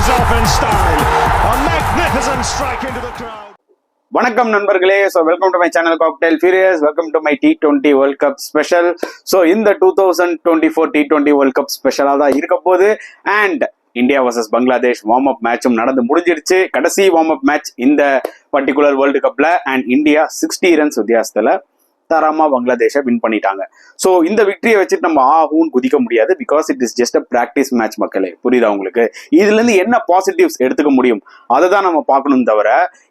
finishes off in style. A magnificent strike into the crowd. வணக்கம் நண்பர்களே. So welcome to my channel cocktail furious. Welcome to my T20 world cup special. So இந்த 2024 T20 world cup ஸ்பெஷலாக தான் இருக்க போகுது. And India versus Bangladesh warm up மேட்சும் நடந்து முடிஞ்சிருச்சு. கடைசி வார்ம் அப் மேட்ச் இந்த பர்டிகுலர் வேர்ல்டு கப்ல. அண்ட் இந்தியா 60 ரன்ஸ் வித்தியாசத்துல தாராளமா பங்களாதேஷை வின் பண்ணிட்டாங்க. ஸோ இந்த விக்டரியை வச்சுட்டு நம்ம ஆகும்னு குதிக்க முடியாது. Because it is just a practice match. மக்களே, புரியுதா உங்களுக்கு? இதுல இருந்து என்ன பாசிட்டிவ்ஸ் எடுத்துக்க முடியும் அதை தான் நம்ம பார்க்கணும். தவிர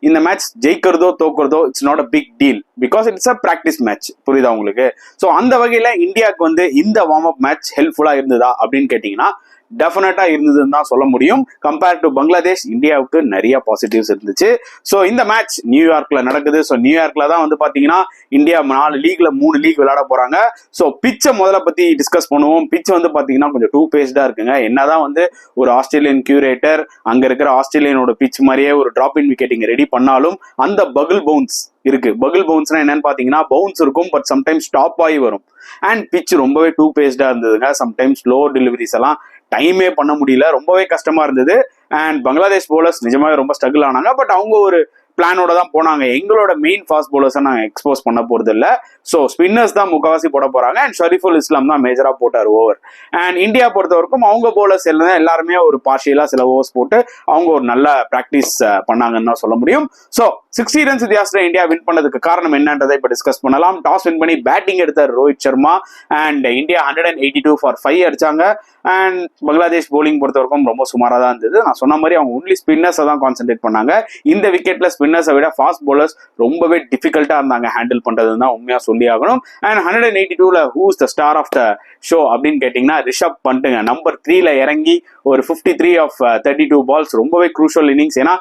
இந்த மேட்ச் ஜெயிக்கிறதோ தோக்குறதோ it's not a big deal. Because it's a practice match. புரியுதா உங்களுக்கு? ஸோ அந்த வகையில இந்தியாவுக்கு வந்து இந்த வார்ம் அப் மேட்ச் ஹெல்ப்ஃபுல்லா இருந்ததா அப்படின்னு கேட்டீங்கன்னா டெஃபினட்டா இருந்ததுன்னு தான் சொல்ல முடியும். கம்பேர் டு பங்களாதேஷ் இந்தியாவுக்கு நிறைய பாசிட்டிவ்ஸ் இருந்துச்சு. ஸோ இந்த மேட்ச் நியூயார்க்ல நடக்குது. ஸோ நியூயார்க்ல தான் வந்து பாத்தீங்கன்னா இந்தியா 4 லீக்ல 3 லீக் விளையாட போறாங்க. ஸோ பிச்சை முதல்ல பத்தி டிஸ்கஸ் பண்ணுவோம். பிச் வந்து பாத்தீங்கன்னா கொஞ்சம் டூ பேஸ்டா இருக்குங்க. என்னதான் வந்து ஒரு ஆஸ்திரேலியன் கியூரேட்டர் அங்க இருக்கிற ஆஸ்திரேலியனோட பிச் மாதிரியே ஒரு டிராப் இன் விக்கெட்டிங் ரெடி பண்ணாலும் அந்த பகில் பவுன்ஸ் இருக்கு. பகில் பவுன்ஸ்னா என்னன்னு பாத்தீங்கன்னா பவுன்ஸ் இருக்கும், பட் சம்டைம்ஸ் ஸ்டாப் ஆகி வரும். அண்ட் பிச் ரொம்பவே டூ பேஸ்டா இருந்ததுங்க. சம்டைம்ஸ் ஸ்லோ டெலிவரிஸ் எல்லாம் டைமே பண்ண முடியல, ரொம்பவே கஷ்டமா இருந்தது. அண்ட் பங்களாதேஷ் போலர்ஸ் நிஜமாவே ரொம்ப ஸ்ட்ரகிள் ஆனாங்க. பட் அவங்க ஒரு பிளானோட தான் போனாங்க. எங்களோட மெயின் ஃபாஸ்ட் போலர்ஸை நாங்கள் எக்ஸ்போஸ் பண்ண போறது இல்லை. ஸோ ஸ்பின்னர்ஸ் தான் முக்காவாசி போட போறாங்க. அண்ட் ஷரீஃபுல் இஸ்லாம் தான் மேஜரா போட்டார் ஓவர். அண்ட் இந்தியா பொறுத்த வரைக்கும் அவங்க போலர்ஸ் எல்லாம் எல்லாருமே ஒரு பார்ஷியலா சில ஓவர்ஸ் போட்டு அவங்க ஒரு நல்ல பிராக்டிஸ் பண்ணாங்கன்னு தான் சொல்ல முடியும். ஸோ 60 ரன்ஸ் வித்தியாசத்துல இந்தியா வின் பண்ணதுக்கு காரணம் என்னன்றதை இப்போ டிஸ்கஸ் பண்ணலாம். டாஸ் வின் பண்ணி பேட்டிங் எடுத்தார் Rohit Sharma. And India 182 for 5 அடிச்சாங்க. அண்ட் பங்களாதேஷ் போலிங் பொறுத்த வரைக்கும் ரொம்ப சுமாராக தான் இருந்தது. நான் சொன்ன மாதிரி அவங்க ஒன்லி ஸ்பின்னர்ஸை தான் கான்சென்ட்ரேட் பண்ணாங்க. இந்த விக்கெட்ல ஸ்பின்னர்ஸை விட ஃபாஸ்ட் போலர்ஸ் ரொம்பவே டிஃபிகல்ட்டா இருந்தாங்க ஹேண்டில் பண்றதுன்னு தான் உண்மையா சொல்லி ஆகணும். அண்ட் 182ல who's the star of the show அப்படின்னு கேட்டீங்கன்னா ரிஷப் பண்ட்டுங்க. நம்பர் 3ல இறங்கி ஒரு 53 of 32 பால்ஸ் ரொம்பவே க்ரூஷியல் இன்னிங்ஸ். ஏன்னா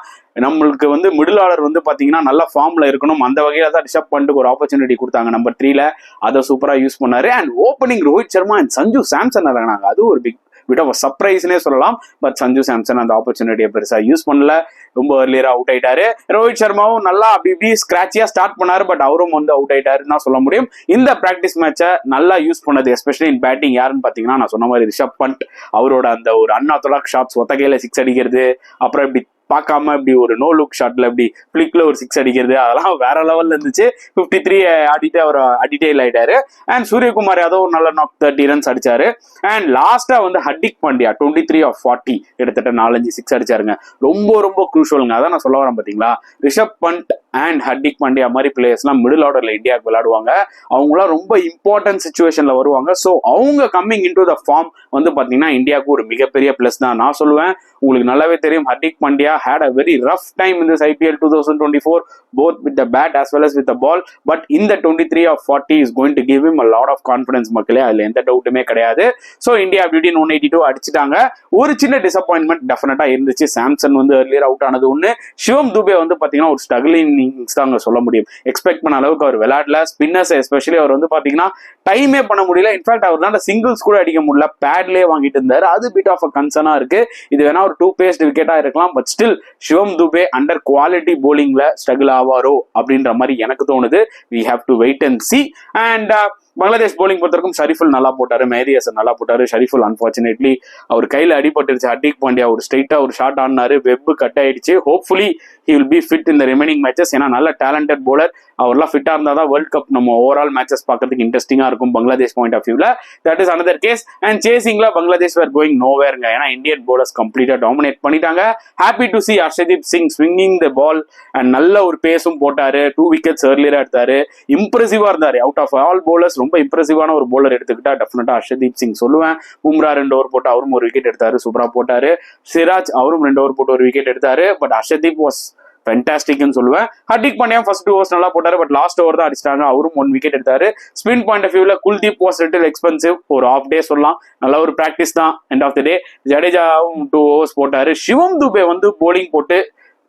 நம்மளுக்கு வந்து மிடில் ஆர்டர் வந்து பாத்தீங்கன்னா நல்ல ஃபார்ம்ல இருக்கணும். அந்த வகையில தான் ரிஷப் பண்ட்டுக்கு ஒரு ஆப்பர்ச்சுனிட்டி கொடுத்தாங்க நம்பர் 3ல. அதை சூப்பரா யூஸ் பண்ணாரு. And opening Rohit Sharma and Sanju Samson இறங்கினாங்க. அது ஒரு பிட் ஆஃப் சர்ப்ரைஸ்னே சொல்லலாம். பட் சஞ்சு சாம்சன் அந்த ஆப்பர்ச்சுனிட்டியை பெருசா யூஸ் பண்ணல. ரொம்ப ஏர்லியரா அவுட் ஆயிட்டாரு. ரோஹித் சர்மாவும் நல்லா அப்படி இப்படி ஸ்கிராச்சியா ஸ்டார்ட் பண்ணாரு. பட் அவரும் வந்து அவுட் ஆயிட்டாருன்னு தான் சொல்ல முடியும். இந்த பிராக்டிஸ் மேட்சை நல்லா யூஸ் பண்ணது எஸ்பெஷலி இன் பேட்டிங் யாருன்னு பாத்தீங்கன்னா நான் சொன்ன மாதிரி ரிஷப் பண்ட். அவரோட அந்த ஒரு அன்ஆர்த்தடாக்ஸ் ஷாட்ஸ், ஒத்தகையில 6 அடிக்கிறது, அப்புறம் இப்படி பார்க்காம இப்படி ஒரு நோ லுக் ஷாட்ல இப்படி பிளிக்ல ஒரு 6 அடிக்கிறது, அதெல்லாம் வேற லெவல்ல இருந்துச்சு. 53 ஆடிட்டு அவர் அடிட்டெயில் ஆயிட்டாரு. அண்ட் சூரியகுமார் யாதவ் நல்ல நாக் 30 ரன்ஸ் அடிச்சாரு. அண்ட் லாஸ்டா வந்து ஹர்திக் பாண்டியா 23 of 40 கிட்டத்தட்ட 4-5 6 அடிச்சாருங்க. ரொம்ப ரொம்ப க்ரூஷியலுங்க. அதான் நான் சொல்ல வரேன் பாத்தீங்களா. ரிஷப் பண்ட் அண்ட் ஹர்திக் பாண்டியா மாதிரி பிளேயர்ஸ்லாம் மிடில் ஆர்டர்ல இந்தியாவுக்கு விளையாடுவாங்க. அவங்களாம் ரொம்ப இம்பார்ட்டன்ட் சுச்சுவேஷன்ல வருவாங்க. ஸோ அவங்க coming into the form வந்து பாத்தீங்கன்னா இந்தியாவுக்கு ஒரு மிகப்பெரிய பிளஸ் தான் நான் சொல்லுவேன். உங்களுக்கு நல்லாவே தெரியும் Hardik Pandya had a very rough time in this IPL 2024 both with the bat as well as with the ball, but in the 23 of 40 is going to give him a lot of confidence. மக்களே, அதுல எந்த டவுட்டுமே கிடையாது. So India butene 182 அடிச்சுட்டாங்க. ஒரு சின்ன disappointment டெஃபினட்டா இருந்துச்சு. Samson வந்து earlier out ஆனது ஒண்ணு. சிவம் துபே வந்து பாத்தீங்கன்னா ஒரு ஸ்ட்ரகிளிங் இன்னிங்ஸ் தான் சொல்ல முடியும். எக்ஸ்பெக்ட் பண்ண அளவுக்கு அவர் விளையாடல. ஸ்பின்னர்ஸ் எஸ்பெஷலி அவர் வந்து பாத்தீங்கன்னா டைமே பண்ண முடியல. இன்ஃபேக்ட் அவர்னால சிங்கிள்ஸ் கூட அடிக்க முடியல. பேட்லேயே வாங்கிட்டு இருந்தாரு. அது பிட் ஆஃப் அ கன்சர்னா இருக்கு. இது வேணா ஒரு 2 பேஸ்ட் விக்கெட்டா இருக்கலாம். But still Shivam Dube under quality போலிங்ல ஸ்ட்ரகிள் ஆவாரோ அப்படின்ற மாதிரி எனக்கு தோணுது. we have to wait and see. and Bangladesh bowling பொறுத்தவரைக்கும் ஷரீஃபுல் நல்லா போட்டாரு, மேரி ஹசன் நல்லா போட்டாரு. ஷரீஃபுல் அன்பார்ச்சுனேட்லி அவர் கையில அடிபட்டுருச்சு. ஹர்திக் பாண்டியா ஒரு ஸ்ட்ரைட்டா ஒரு ஷாட் ஆடினாரு, வெப் கட் ஆயிடுச்சு. Hopefully he will be fit in the remaining matches. ஏன்னா நல்ல டேலண்டட் போலர். அவர்லாம் ஃபிட்டா இருந்தா தான் வேர்ல்ட் கப் நம்ம ஓவரால் மேட்சஸ் பார்க்கறதுக்கு இன்ட்ரெஸ்டிங்கா இருக்கும் பங்களாதேஷ் பாயிண்ட் ஆஃப் வியூல. That is another case. And சேசிங்ல பங்களாதேஷ் வேர் கோயிங் நோவேர்ங்க. ஏன்னா இந்தியன் போலர்ஸ் கம்ப்ளீட்டா டாமினேட் பண்ணிட்டாங்க. Happy to see Harshdeep Singh swinging the ball and நல்ல ஒரு பேஸும் போட்டாரு. 2 wickets ஏர்லியரா எடுத்தாரு. இம்ப்ரெசிவா இருந்தாரு. அவுட் ஆஃப் ஆல் போலர்ஸ் ரொம்ப இம்ப்ரெசிவான ஒரு போலர் எடுத்துக்கிட்டா டெஃபினட்டா ஹர்ஷதீப் சிங் சொல்லுவேன். பும்ரா 2 ஓவர் போட்டு அவரும் ஒரு விக்கெட் எடுத்தாரு, சூப்பரா போட்டாரு. சிராஜ் அவரும் 2 ஓவர் போட்டு ஒரு விக்கெட் எடுத்தாரு. பட் ஹர்ஷதீப் வாஸ் ஃபென்டாஸ்டிக்னு சொல்லுவேன். ஹர்திக் பாண்டியா ஃபர்ஸ்ட் 2 overs நல்லா போட்டாரு. பட் லாஸ்ட் ஓவர் தான் அடிச்சிட்டாங்க. அவரும் 1 விக்கெட் எடுத்தாரு. ஸ்பின் பாயிண்ட் ஆஃப் வியூல குல்தீப் வாஸ் லிட்டில் எக்ஸ்பென்சிவ். ஒரு ஆஃப் டே சொல்லலாம். நல்ல ஒரு பிராக்டிஸ் தான். எண்ட் ஆஃப் த டே ஜடேஜாவும் 2 overs போட்டாரு. சிவம் துபே வந்து போலிங் போட்டு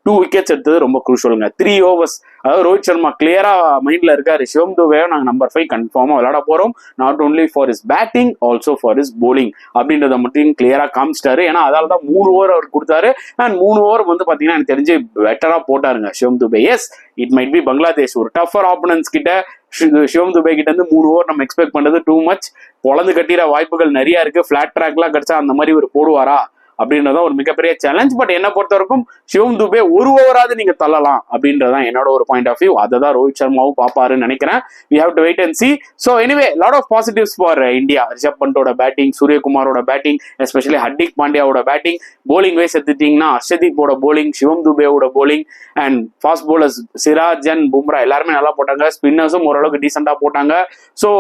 2 wickets எடுத்தது ரொம்ப குரூஷியலுங்க. 3 overs. அதாவது ரோஹித் சர்மா கிளியரா மைண்ட்ல இருக்காரு. சிவம் துபே நாங்க நம்பர் 5 கன்ஃபார்மா விளையாட போறோம். Not only for is batting also for is polling அப்படின்றத மட்டும் கிளியரா காமிச்சிட்டாரு. ஏன்னா அதால தான் 3 over அவர் கொடுத்தாரு. அண்ட் 3 over வந்து பாத்தீங்கன்னா எனக்கு தெரிஞ்சு பெட்டரா போட்டாருங்க Shivam Dube. Yes, it might be Bangladesh ஒரு டஃபர் ஆப்பனன்ஸ் கிட்ட சிவம் துபே கிட்ட இருந்து 3 over நம்ம எக்ஸ்பெக்ட் பண்றது டூ மச். பொழந்து கட்டிற வாய்ப்புகள் நிறைய இருக்கு. பிளாட் ட்ராக்லாம் கிடைச்சா அந்த மாதிரி ஒரு போடுவாரா அப்படின்றதான் ஒரு மிகப்பெரிய சேலஞ்ச். பட் என்ன பொறுத்த வரைக்கும் சிவம் துபே ஒரு ஓவராது நீங்க தள்ளலாம் அப்படின்றதான் என்னோட ஒரு பாயிண்ட் ஆஃப் வியூ. அதை தான் ரோஹித் சர்மாவும் பாப்பாருன்னு நினைக்கிறேன். we have to wait and see. so anyway, lot of positives for India. Rishabh பண்டோட பேட்டிங், சூரியகுமாரோட பேட்டிங், எஸ்பெஷலி ஹர்திக் பாண்டியாவோட பேட்டிங், போலிங் வைஸ் எடுத்துட்டீங்கன்னா அர்ஷதீப்போட போலிங், சிவம் துபேவோட bowling and fast bowlers Siraj and Bumrah எல்லாருமே நல்லா போட்டாங்க. ஸ்பின்னர்ஸும் ஓரளவுக்கு டீசெண்டா போட்டாங்க. So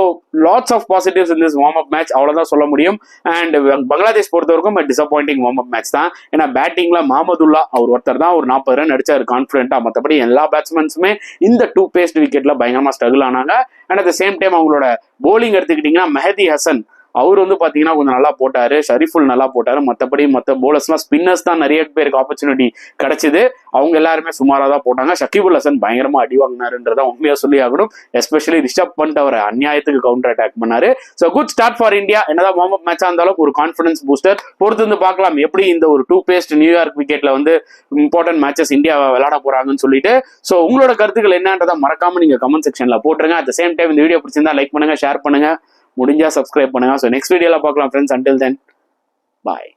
lots of positives in this warm up match, அவ்வளவுதான் சொல்ல முடியும். அண்ட் பங்களாதேஷ் பொறுத்த வரைக்கும் டிசப்பாயிண்டிங் வார்ம் அப் மேட்ச் தான். ஏன்னா பேட்டிங்ல மஹமதுல்லா அவர் ஒருத்தர் தான் ஒரு 40 ரன் அடிச்சாரு கான்பிடென்ட்டா. மற்றபடி எல்லா பேட்ஸ்மேன்ஸுமே இந்த 2 பேஸ்ட் விக்கெட்ல பயங்கரமா ஸ்ட்ரகிள் ஆனாங்க. And at the same time அவங்களோட போலிங் எடுத்துக்கிட்டீங்கன்னா மெஹதி ஹசன் அவர் பாத்தீங்கன்னா கொஞ்சம் நல்லா போட்டாரு, ஷரீஃபுல் நல்லா போட்டாரு. மற்றபடி மற்ற போலர்ஸ்லாம் ஸ்பின்னர்ஸ் தான் நிறைய பேருக்கு ஆப்பர்ச்சுனிட்டி கிடைச்சது. அவங்க எல்லாருமே சுமாரா தான் போட்டாங்க. ஷகிபுல் ஹசன் பயங்கரமா அடி வாங்கினாருன்றதா உண்மையா சொல்லி ஆகணும். எஸ்பெஷலி ரிஷப் பண்ட் அவர் அநியாயத்துக்கு கவுண்டர் அட்டாக் பண்ணாரு. So good start for India. என்னதான் வார்ம் அப் மேட்சா இருந்தாலும் ஒரு கான்ஃபிடன்ஸ் பூஸ்டர். பொறுத்து வந்து பார்க்கலாம் எப்படி இந்த ஒரு 2 பேஸ்ட் நியூயார்க் விக்கெட்ல இம்பார்ட்டன்ட் மேட்சஸ் இந்தியா விளையாட போறாங்கன்னு சொல்லிட்டு. ஸோ உங்களோட கருத்துக்கள் என்னன்றதை மறக்காம நீங்க கமெண்ட் செக்ஷன்ல போட்டுருங்க. அட் த சேம் டைம் இந்த வீடியோ பிடிச்சிருந்தா லைக் பண்ணுங்க, ஷேர் பண்ணுங்க, முடிஞ்சா சப்ஸ்கிரைப் பண்ணுங்க. ஸோ நெக்ஸ்ட் வீடியோல பார்க்கலாம் ஃப்ரெண்ட்ஸ். அன்டில் தென் பாய்.